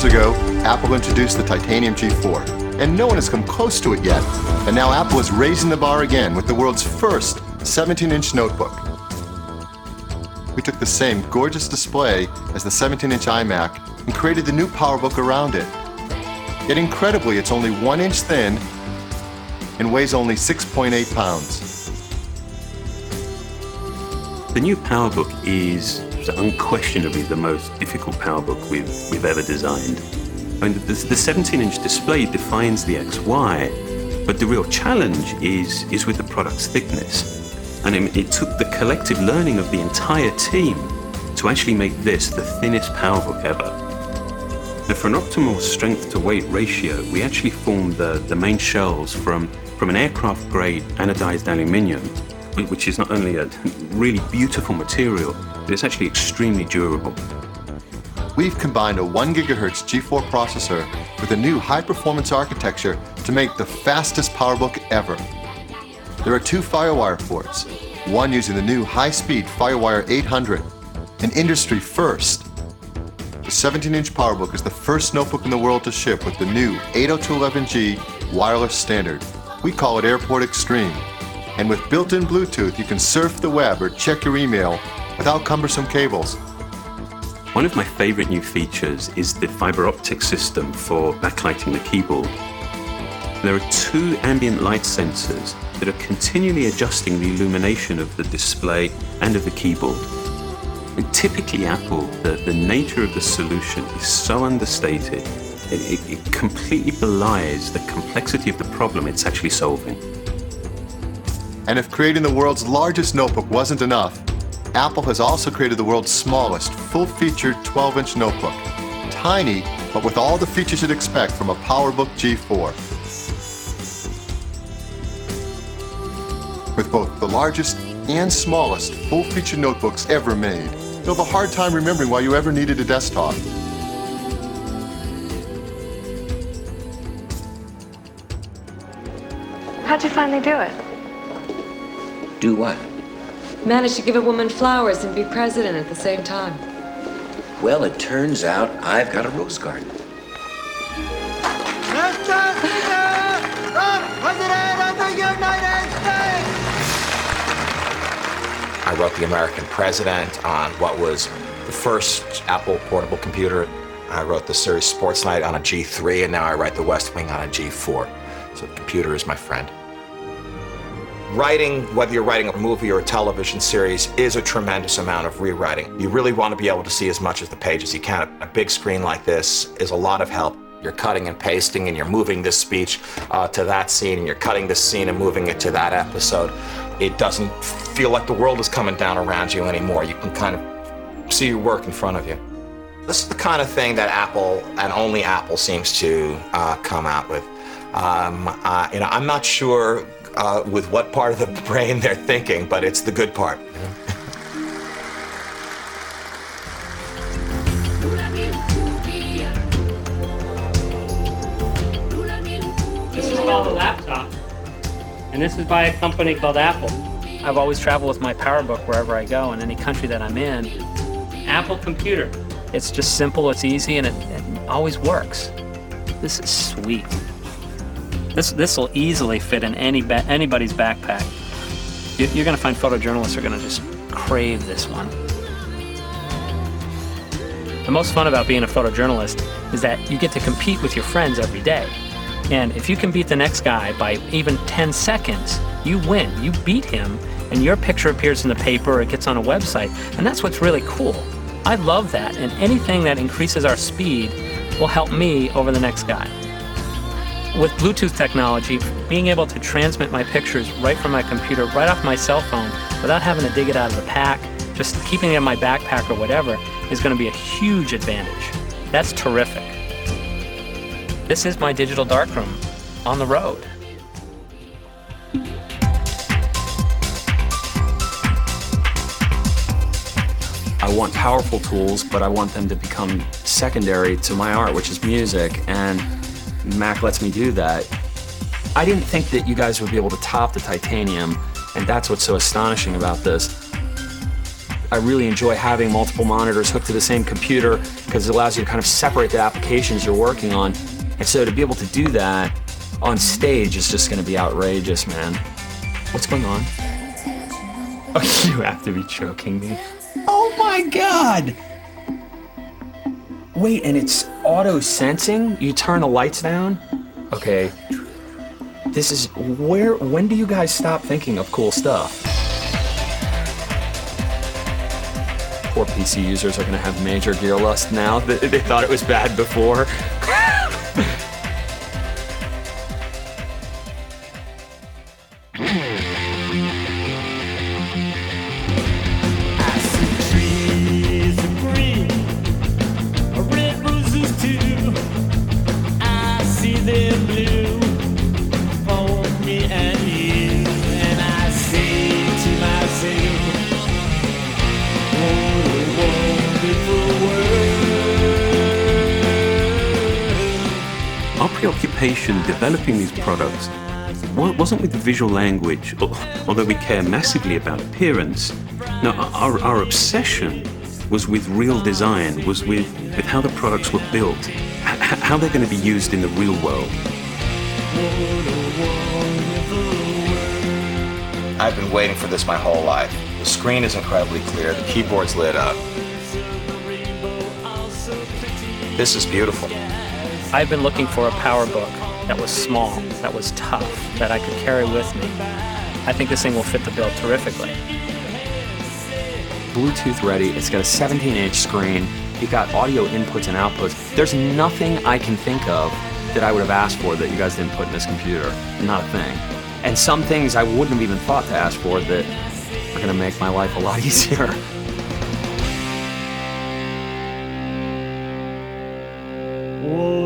years ago, Apple introduced the Titanium G4, and no one has come close to it yet. And now Apple is raising the bar again with the world's first 17-inch notebook. We took the same gorgeous display as the 17-inch iMac and created the new PowerBook around it. Yet incredibly, it's only 1 inch thin and weighs only 6.8 pounds. The new PowerBook is unquestionably the most difficult PowerBook we've ever designed. I mean, the 17-inch display defines the XY, but the real challenge is with the product's thickness. And it took the collective learning of the entire team to actually make this the thinnest PowerBook ever. Now, for an optimal strength-to-weight ratio, we actually formed the main shells from an aircraft-grade anodized aluminium, which is not only a really beautiful material, but it's actually extremely durable. We've combined a 1 gigahertz G4 processor with a new high-performance architecture to make the fastest PowerBook ever. There are 2 FireWire ports, one using the new high-speed FireWire 800, an industry first. The 17-inch PowerBook is the first notebook in the world to ship with the new 802.11g wireless standard. We call it Airport Extreme. And with built-in Bluetooth, you can surf the web or check your email without cumbersome cables. One of my favorite new features is the fiber optic system for backlighting the keyboard. There are 2 ambient light sensors that are continually adjusting the illumination of the display and of the keyboard. And typically Apple, the nature of the solution is so understated, it completely belies the complexity of the problem it's actually solving. And if creating the world's largest notebook wasn't enough, Apple has also created the world's smallest, full-featured 12-inch notebook. Tiny, but with all the features you'd expect from a PowerBook G4. With both the largest and smallest full-featured notebooks ever made, you'll have a hard time remembering why you ever needed a desktop. How'd you finally do it? Do what? Managed to give a woman flowers and be president at the same time. Well, it turns out I've got a rose garden. Mr. President of the United States! I wrote The American President on what was the first Apple portable computer. I wrote the series Sports Night on a G3, and now I write The West Wing on a G4. So the computer is my friend. Writing, whether you're writing a movie or a television series, is a tremendous amount of rewriting. You really want to be able to see as much of the page as you can. A big screen like this is a lot of help. You're cutting and pasting, and you're moving this speech to that scene, and you're cutting this scene and moving it to that episode. It doesn't feel like the world is coming down around you anymore. You can kind of see your work in front of you. This is the kind of thing that Apple, and only Apple, seems to come out with. I'm not sure with what part of the brain they're thinking, but it's the good part. This is called a laptop, and this is by a company called Apple. I've always traveled with my PowerBook wherever I go, in any country that I'm in. Apple computer. It's just simple, it's easy, and it always works. This is sweet. This will easily fit in anybody's backpack. You're going to find photojournalists are going to just crave this one. The most fun about being a photojournalist is that you get to compete with your friends every day. And if you can beat the next guy by even 10 seconds, you win. You beat him, and your picture appears in the paper or it gets on a website. And that's what's really cool. I love that, and anything that increases our speed will help me over the next guy. With Bluetooth technology, being able to transmit my pictures right from my computer, right off my cell phone, without having to dig it out of the pack, just keeping it in my backpack or whatever, is going to be a huge advantage. That's terrific. This is my digital darkroom on the road. I want powerful tools, but I want them to become secondary to my art, which is music, and Mac lets me do that. I didn't think that you guys would be able to top the Titanium, and that's what's so astonishing about this. I really enjoy having multiple monitors hooked to the same computer because it allows you to kind of separate the applications you're working on. And so to be able to do that on stage is just going to be outrageous, man. What's going on? Oh, you have to be choking me. Oh my God! Wait, and it's auto-sensing? You turn the lights down? Okay. This is when do you guys stop thinking of cool stuff? Poor PC users are gonna have major gear lust now. They thought it was bad before. Our preoccupation developing these products wasn't with the visual language, although we care massively about appearance. No, our obsession was with real design, was with how the products were built, how they're going to be used in the real world. I've been waiting for this my whole life. The screen is incredibly clear, the keyboard's lit up. This is beautiful. I've been looking for a PowerBook that was small, that was tough, that I could carry with me. I think this thing will fit the bill terrifically. Bluetooth ready, it's got a 17-inch screen, you've got audio inputs and outputs. There's nothing I can think of that I would have asked for that you guys didn't put in this computer. Not a thing. And some things I wouldn't have even thought to ask for that are gonna make my life a lot easier. Whoa.